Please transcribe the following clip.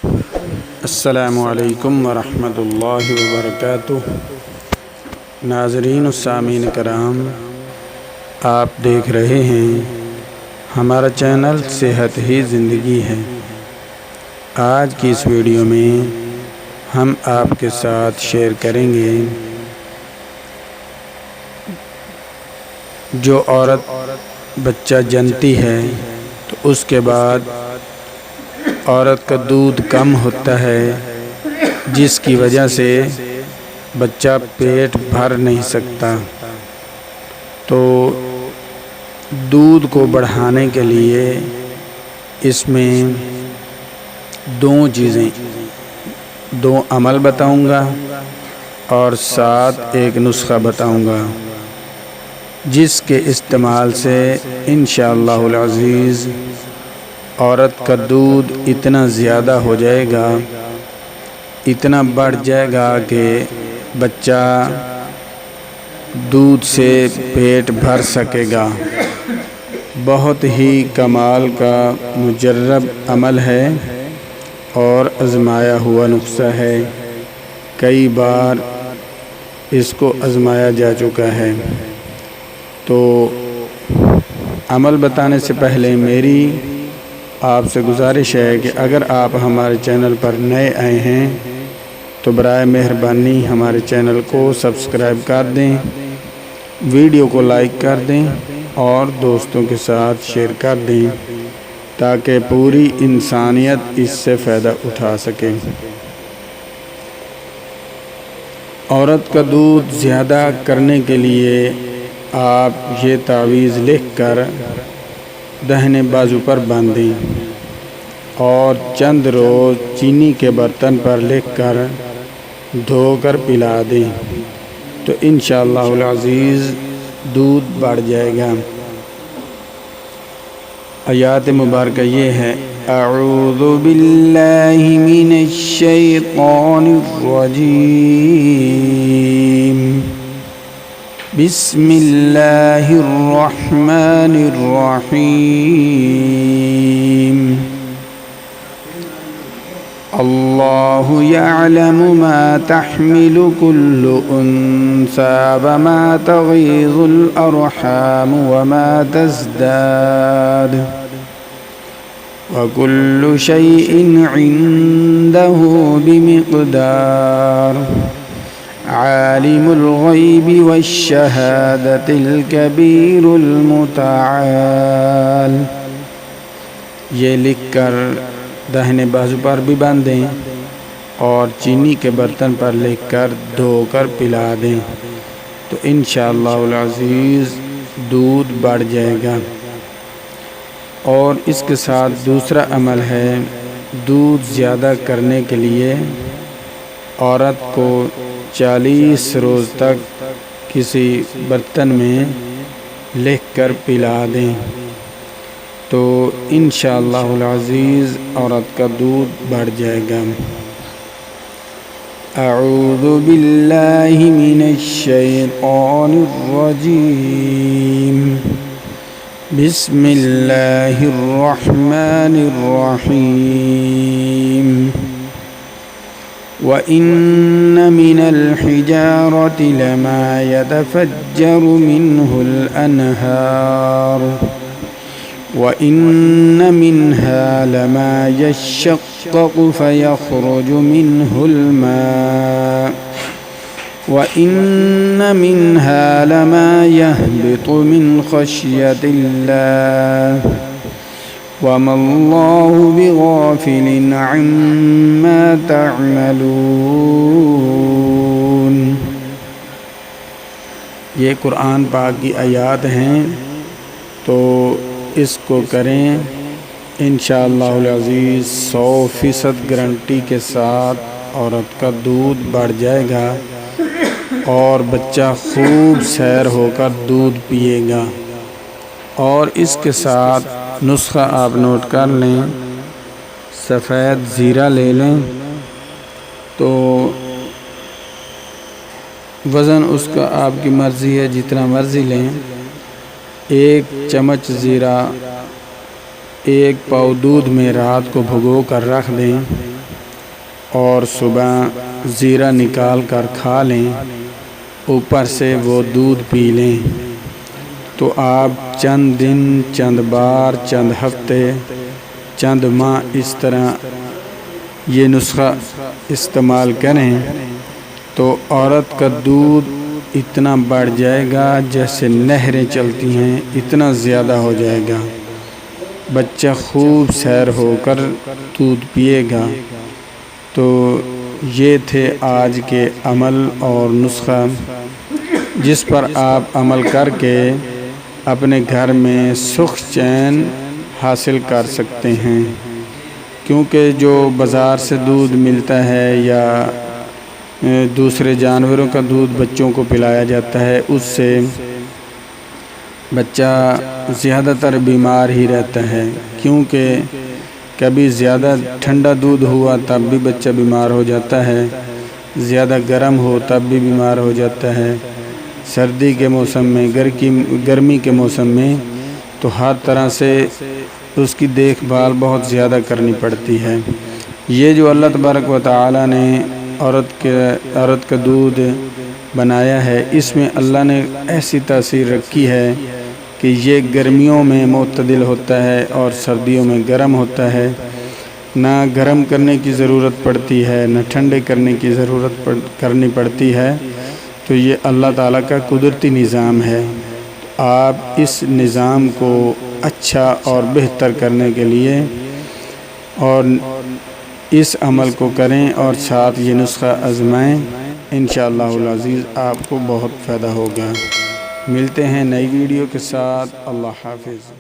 السلام علیکم ورحمۃ اللہ وبرکاتہ۔ ناظرین و سامعین کرام، آپ دیکھ رہے ہیں ہمارا چینل صحت ہی زندگی ہے۔ آج کی اس ویڈیو میں ہم آپ کے ساتھ شیئر کریں گے جو عورت بچہ جنتی ہے تو اس کے بعد عورت کا دودھ کم ہوتا ہے، جس کی وجہ سے بچہ پیٹ بھر نہیں سکتا۔ تو دودھ کو بڑھانے کے لیے اس میں دو عمل بتاؤں گا اور ساتھ ایک نسخہ بتاؤں گا، جس کے استعمال سے انشاءاللہ العزیز عورت کا دودھ اتنا زیادہ ہو جائے گا، اتنا بڑھ جائے گا کہ بچہ دودھ سے پیٹ بھر سکے گا۔ بہت ہی کمال کا مجرب عمل ہے اور آزمایا ہوا نسخہ ہے، کئی بار اس کو آزمایا جا چکا ہے۔ تو عمل بتانے سے پہلے میری آپ سے گزارش ہے کہ اگر آپ ہمارے چینل پر نئے آئے ہیں تو برائے مہربانی ہمارے چینل کو سبسکرائب کر دیں، ویڈیو کو لائک کر دیں اور دوستوں کے ساتھ شیئر کر دیں تاکہ پوری انسانیت اس سے فائدہ اٹھا سکے۔ عورت کا دودھ زیادہ کرنے کے لیے آپ یہ تعویذ لکھ کر دہنے بازو پر باندھیں اور چند روز چینی کے برتن پر لکھ کر دھو کر پلا دیں تو انشاءاللہ العزیز دودھ بڑھ جائے گا۔ آیات مبارکہ یہ ہے: اعوذ باللہ من الشیطان الرجیم، بسم اللہ الرحمن الرحیم، اللہ یعلم ما تحمل كل انثى وما تغیض الارحام وما تزداد وكل شیء عنده بمقدار، عالم الغیب والشہادۃ الکبیر المتعال۔ یہ لکھ کر داہنے بازو پر بھی باندھیں اور چینی کے برتن پر لکھ کر دھو کر پلا دیں تو انشاءاللہ العزیز دودھ بڑھ جائے گا۔ اور اس کے ساتھ دوسرا عمل ہے، دودھ زیادہ کرنے کے لیے عورت کو 40 روز تک کسی برتن میں لکھ کر پلا دیں تو انشاءاللہ العزیز عورت کا دودھ بڑھ جائے گا۔ اعوذ باللہ من الشیطان الرجیم، بسم اللہ الرحمن الرحیم، وَإِنَّ مِنَ الْحِجَارَةِ لَمَا يَتَفَجَّرُ مِنْهُ الْأَنْهَارُ وَإِنَّ مِنْهَا لَمَا يَشَّقَّقُ فَيَخْرُجُ مِنْهُ الْمَاءُ وَإِنَّ مِنْهَا لَمَا يَهْبِطُ مِنْ خَشْيَةِ اللَّهِ وَمَا اللَّهُ بِغَافِلٍ عَمَّا تَعْمَلُونَ۔ یہ قرآن پاک کی آیات ہیں تو اس کو کریں، انشاءاللہ العزیز 100% گارنٹی کے ساتھ عورت کا دودھ بڑھ جائے گا اور بچہ خوب سیر ہو کر دودھ پیے گا۔ اور اس کے ساتھ نسخہ آپ نوٹ کر لیں، سفید زیرہ لے لیں تو وزن اس کا آپ کی مرضی ہے، جتنا مرضی لیں۔ 1 چمچ زیرہ 1 پاؤ دودھ میں رات کو بھگو کر رکھ دیں اور صبح زیرہ نکال کر کھا لیں، اوپر سے وہ دودھ پی لیں، تو آپ چند دن، چند بار، چند ہفتے، چند ماہ اس طرح یہ نسخہ استعمال کریں تو عورت کا دودھ اتنا بڑھ جائے گا جیسے نہریں چلتی ہیں، اتنا زیادہ ہو جائے گا، بچہ خوب سیر ہو کر دودھ پیے گا۔ تو یہ تھے آج کے عمل اور نسخہ جس پر آپ عمل کر کے اپنے گھر میں سکھ چین حاصل کر سکتے ہیں، کیونکہ جو بازار سے دودھ ملتا ہے یا دوسرے جانوروں کا دودھ بچوں کو پلایا جاتا ہے، اس سے بچہ زیادہ تر بیمار ہی رہتا ہے، کیونکہ کبھی زیادہ ٹھنڈا دودھ ہوا تب بھی بچہ بیمار ہو جاتا ہے، زیادہ گرم ہو تب بھی بیمار ہو جاتا ہے، سردی کے موسم میں، گرمی کے موسم میں تو ہر طرح سے اس کی دیکھ بھال بہت زیادہ کرنی پڑتی ہے۔ یہ جو اللہ تبارک و تعالی نے عورت کا دودھ بنایا ہے، اس میں اللہ نے ایسی تاثیر رکھی ہے کہ یہ گرمیوں میں معتدل ہوتا ہے اور سردیوں میں گرم ہوتا ہے، نہ گرم کرنے کی ضرورت پڑتی ہے نہ ٹھنڈے کرنے کی ضرورت کرنی پڑتی ہے۔ تو یہ اللہ تعالیٰ کا قدرتی نظام ہے۔ آپ اس نظام کو اچھا اور بہتر کرنے کے لیے اور اس عمل کو کریں اور ساتھ یہ نسخہ آزمائیں، انشاءاللہ العزیز آپ کو بہت فائدہ ہوگا۔ ملتے ہیں نئی ویڈیو کے ساتھ۔ اللہ حافظ۔